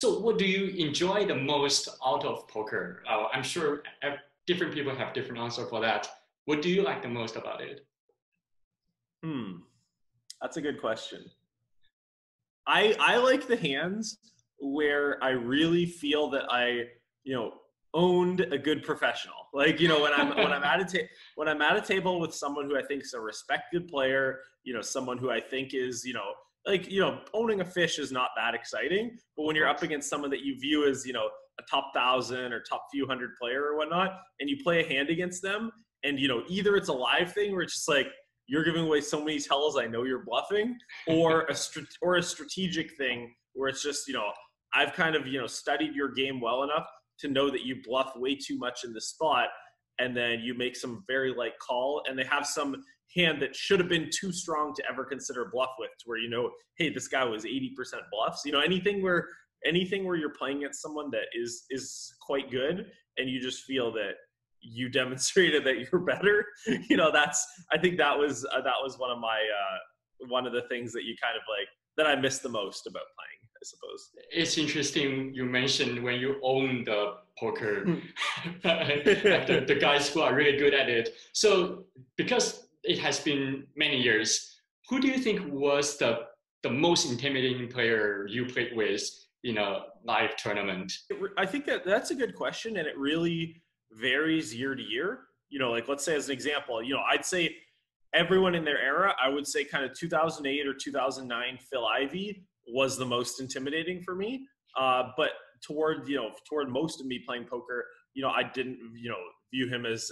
So what do you enjoy the most out of poker? I'm sure different people have different answer for that. What do you like the most about it? That's a good question. I like the hands where I really feel that I, owned a good professional. Like, when I'm at a table with someone who I think is a respected player, someone who I think is, owning a fish is not that exciting, but when you're up against someone that you view as, a top 1,000 or top few hundred player or whatnot, and you play a hand against them, and, either it's a live thing where it's just like, you're giving away so many tells, I know you're bluffing, or a strategic thing where it's just, I've kind of, studied your game well enough to know that you bluff way too much in the spot, and then you make some very light call, and they have some hand that should have been too strong to ever consider bluff with, to where, hey, this guy was 80% bluffs. anything where you're playing against someone that is quite good, and you just feel that you demonstrated that you're better. I think that was one of the things that you kind of like, that I miss the most about playing, I suppose. It's interesting you mentioned when you own the poker, like the guys who are really good at it. So because it has been many years, who do you think was the most intimidating player you played with in a live tournament? I think that's a good question, and it really varies year to year. Like, let's say as an example, I'd say everyone in their era, I would say kind of 2008 or 2009 Phil Ivey was the most intimidating for me. But toward most of me playing poker, I didn't, view him as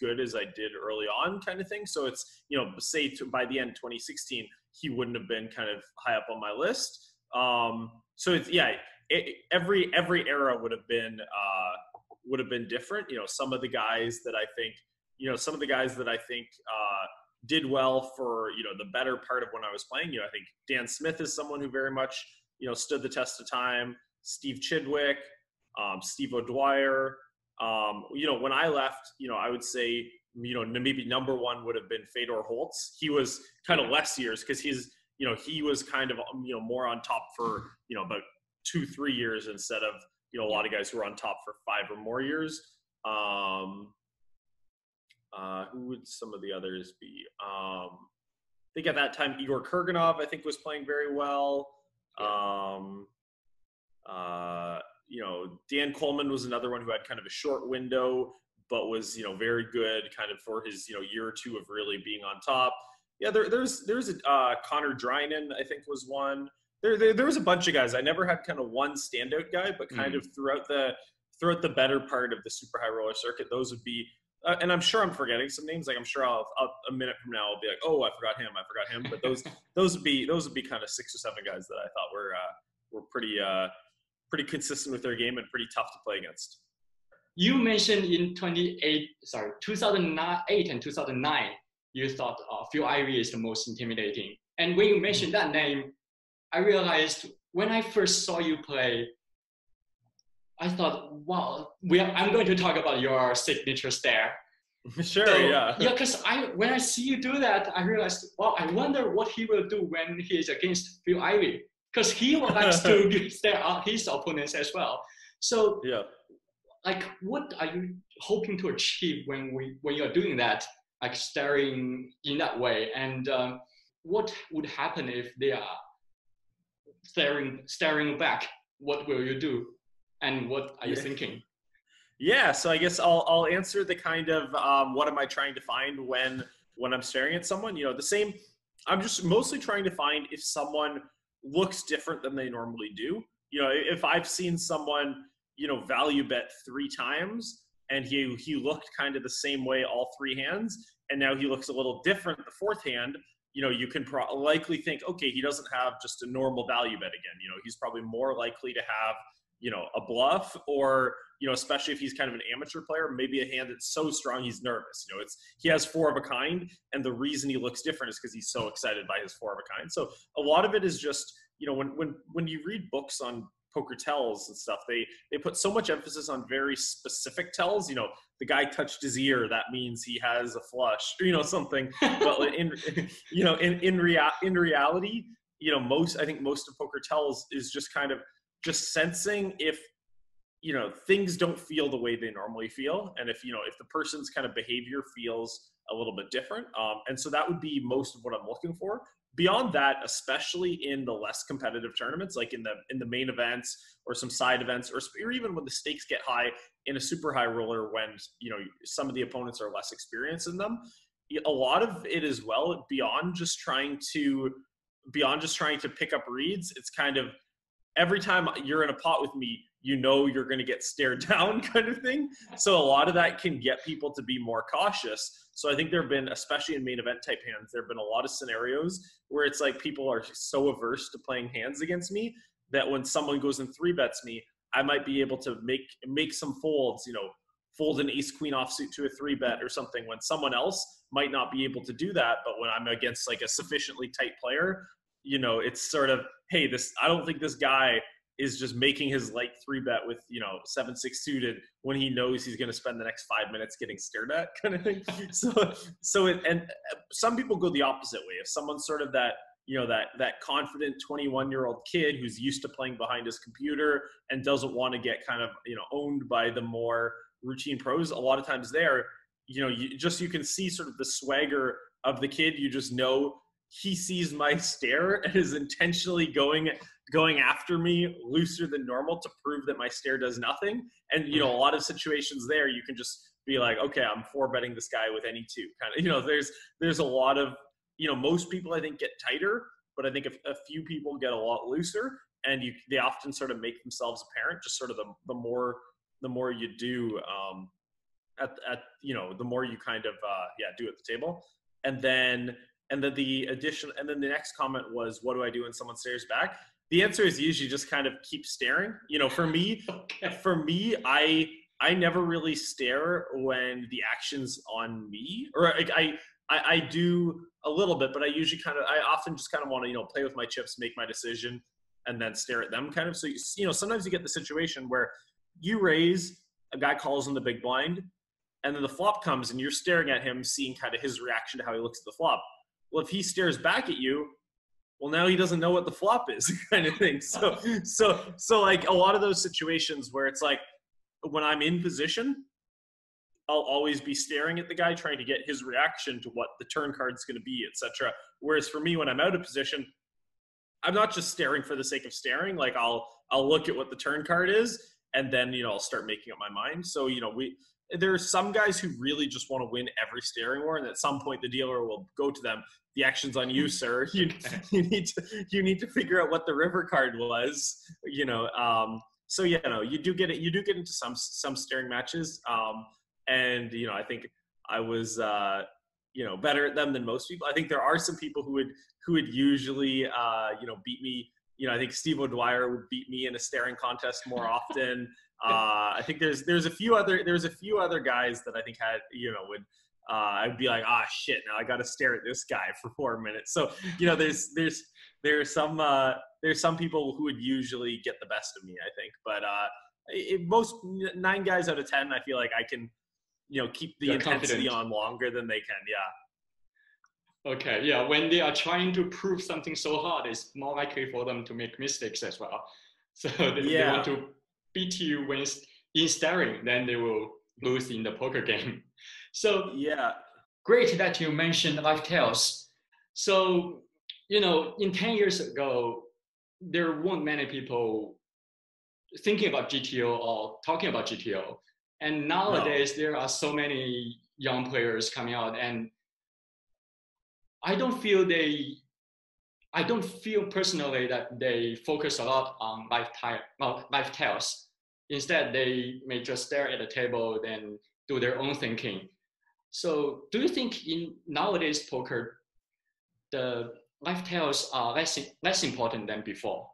good as I did early on, kind of thing. So it's, say by the end 2016, he wouldn't have been kind of high up on my list. So it's, every era would have been different. Some of the guys that I think, did well for, the better part of when I was playing. I think Dan Smith is someone who very much, stood the test of time. Steve Chidwick, Steve O'Dwyer. When I left, I would say, maybe number one would have been Fedor Holtz. He was kind of less years because he was kind of, more on top for, about 2-3 years instead of, a lot of guys who were on top for 5 or more years. Who would some of the others be? I think at that time, Igor Kurganov, I think, was playing very well. Dan Coleman was another one who had kind of a short window, but was, very good kind of for his, year or two of really being on top. Yeah, there's Connor Drynan, I think, was one. There was a bunch of guys. I never had kind of one standout guy, but kind of throughout the better part of the super high roller circuit, those would be, and I'm sure I'm forgetting some names. Like, I'm sure I'll a minute from now I'll be like, oh, I forgot him. But those would be kind of 6 or 7 guys that I thought were pretty consistent with their game and pretty tough to play against. You mentioned in 2008 and 2009, you thought Phil Ivey is the most intimidating. And when you mentioned that name, I realized when I first saw you play, I thought, wow, I'm going to talk about your signature stare. Sure, so, yeah. Yeah, because when I see you do that, I realized, wow, I wonder what he will do when he is against Phil Ivey. Because he likes to stare at his opponents as well. So, yeah, like, what are you hoping to achieve when you're doing that, like staring in that way? And what would happen if they are staring back? What will you do? And what are you thinking? Yeah, so I guess I'll answer the kind of what am I trying to find when I'm staring at someone? The same. I'm just mostly trying to find if someone looks different than they normally do. If I've seen someone, value bet 3 times and he looked kind of the same way all 3 hands, and now he looks a little different the 4th hand, you can likely think, okay, he doesn't have just a normal value bet again. He's probably more likely to have, a bluff, or, especially if he's kind of an amateur player, maybe a hand that's so strong he's nervous. He has 4 of a kind, and the reason he looks different is because he's so excited by his 4 of a kind. So a lot of it is just, when you read books on poker tells and stuff, they put so much emphasis on very specific tells. The guy touched his ear, that means he has a flush, something. But in reality, I think most of poker tells is just kind of just sensing if, you know, things don't feel the way they normally feel. And if, you know, if the person's kind of behavior feels a little bit different. And so that would be most of what I'm looking for. Beyond that, especially in the less competitive tournaments, like in the main events or some side events, or even when the stakes get high in a super high roller, when, you know, some of the opponents are less experienced in them, a lot of it as well, beyond just trying to pick up reads, it's kind of every time you're in a pot with me, you know you're going to get stared down kind of thing. So a lot of that can get people to be more cautious. So I think there have been, especially in main event type hands, there have been a lot of scenarios where it's like people are so averse to playing hands against me that when someone goes and 3-bets me, I might be able to make some folds, you know, fold an ace queen offsuit to a 3-bet or something, when someone else might not be able to do that. But when I'm against like a sufficiently tight player, you know, it's sort of, hey, I don't think this guy is just making his like 3-bet with, you know, 7-6 suited when he knows he's going to spend the next 5 minutes getting stared at kind of thing. And some people go the opposite way. If someone's sort of that, you know, that confident 21-year-old kid who's used to playing behind his computer and doesn't want to get kind of, you know, owned by the more routine pros, a lot of times there, you know, you can see sort of the swagger of the kid. You just know he sees my stare and is intentionally going after me looser than normal to prove that my stare does nothing. And, you know, a lot of situations there, you can just be like, okay, I'm 4-betting this guy with any 2 kind of, you know, there's a lot of, you know, most people I think get tighter, but I think a few people get a lot looser, and they often sort of make themselves apparent, just sort of the more you do, you know, the more you kind of, do at the table. And then the next comment was, what do I do when someone stares back? The answer is usually just kind of keep staring. You know, for me, I never really stare when the action's on me, or like I do a little bit, but I often just kind of want to, you know, play with my chips, make my decision, and then stare at them kind of. So, you know, sometimes you get the situation where you raise, a guy calls in the big blind, and then the flop comes and you're staring at him, seeing kind of his reaction to how he looks at the flop. Well, if he stares back at you, well, now he doesn't know what the flop is kind of thing. So like a lot of those situations where it's like, when I'm in position, I'll always be staring at the guy, trying to get his reaction to what the turn card's going to be, etc. Whereas for me, when I'm out of position, I'm not just staring for the sake of staring. Like I'll look at what the turn card is, and then, you know, I'll start making up my mind. So, you know, there are some guys who really just want to win every staring war, and at some point the dealer will go to them, the action's on you, sir. You need to figure out what the river card was, you know. So yeah, no, you do get into some staring matches. And, you know, I think I was, you know, better at them than most people. I think there are some people who would usually, you know, beat me. You know, I think Steve O'Dwyer would beat me in a staring contest more often. I think there's a few other guys that I think had, you know, would, I'd be like, shit, now I got to stare at this guy for 4 minutes. So, you know, there's some people who would usually get the best of me, I think. But most 9 guys out of 10, I feel like I can, you know, keep the intensity on longer than they can. Yeah. Okay. Yeah. When they are trying to prove something so hard, it's more likely for them to make mistakes as well. So they want to beat you when in staring, then they will lose in the poker game. So yeah, great that you mentioned live tails. So, you know, in 10 years ago, there weren't many people thinking about GTO or talking about GTO. And nowadays, there are so many young players coming out, and I don't feel personally that they focus a lot on live tails. Instead, they may just stare at the table, then do their own thinking. So do you think in nowadays poker, the live tails are less important than before?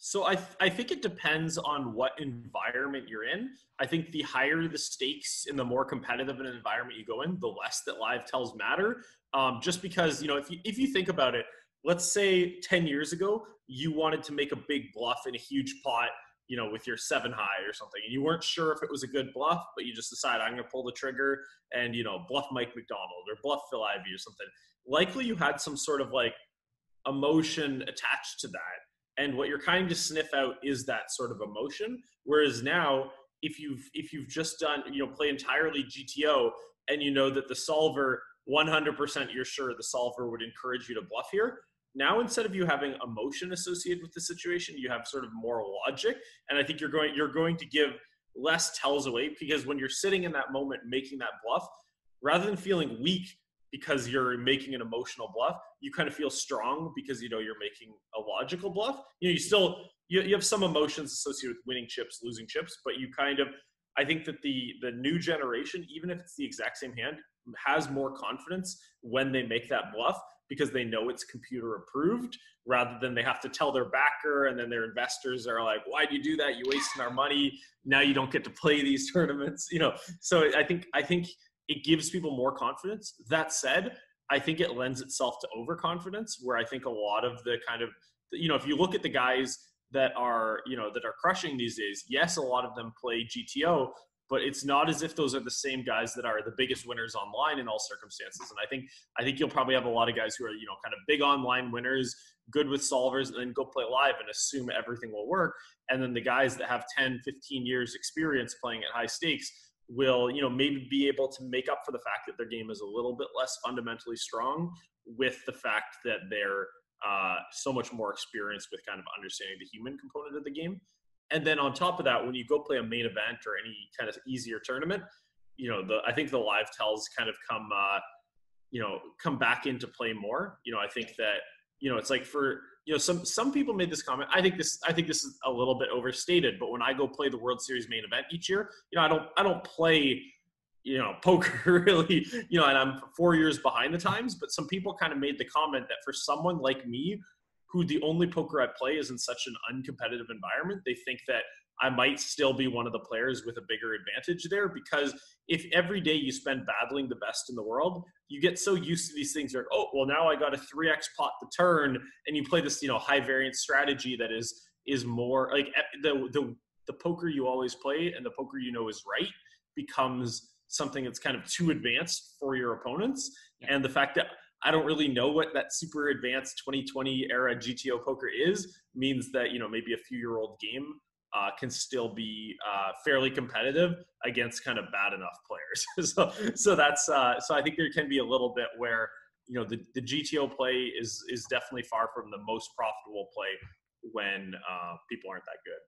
So I think it depends on what environment you're in. I think the higher the stakes and the more competitive an environment you go in, the less that live tells matter. Just because, you know, if you think about it, let's say 10 years ago, you wanted to make a big bluff in a huge pot, you know, with your 7 high or something, and you weren't sure if it was a good bluff, but you just decided, I'm going to pull the trigger and, you know, bluff Mike McDonald or bluff Phil Ivey or something. Likely you had some sort of like emotion attached to that. And what you're trying to sniff out is that sort of emotion. Whereas now, if you've just done, play entirely GTO, and you know that the solver, 100% you're sure the solver would encourage you to bluff here. Now, instead of you having emotion associated with the situation, you have sort of more logic. And I think you're going to give less tells away, because when you're sitting in that moment making that bluff, rather than feeling weak because you're making an emotional bluff, you kind of feel strong because you're making a logical bluff. You have some emotions associated with winning chips, losing chips, but I think that the new generation, even if it's the exact same hand, has more confidence when they make that bluff, because they know it's computer approved, rather than they have to tell their backer, and then their investors are like, why'd you do that? You wasted our money. Now you don't get to play these tournaments, So I think it gives people more confidence. That said, I think it lends itself to overconfidence, where I think a lot of the kind of, if you look at the guys that are crushing these days, yes, a lot of them play GTO, but it's not as if those are the same guys that are the biggest winners online in all circumstances. And I think you'll probably have a lot of guys who are, kind of big online winners, good with solvers, and then go play live and assume everything will work. And then the guys that have 10, 15 years experience playing at high stakes will, maybe be able to make up for the fact that their game is a little bit less fundamentally strong, with the fact that they're so much more experienced with kind of understanding the human component of the game. And then on top of that, when you go play a main event or any kind of easier tournament, I think the live tells kind of come back into play more. I think that, it's like for, some people made this comment. I think this is a little bit overstated, but when I go play the World Series main event each year, I don't play, poker really, and I'm 4 years behind the times, but some people kind of made the comment that for someone like me, who the only poker I play is in such an uncompetitive environment, they think that I might still be one of the players with a bigger advantage there, because if every day you spend battling the best in the world, you get so used to these things. You're like, oh, well, now I got a 3x pot to turn, and you play this, high variance strategy that is more like the poker you always play and the poker is right becomes something that's kind of too advanced for your opponents. Yeah. And the fact that I don't really know what that super advanced 2020 era GTO poker is means that, maybe a few-year-old game can still be fairly competitive against kind of bad enough players. so I think there can be a little bit where, the GTO play is definitely far from the most profitable play when people aren't that good.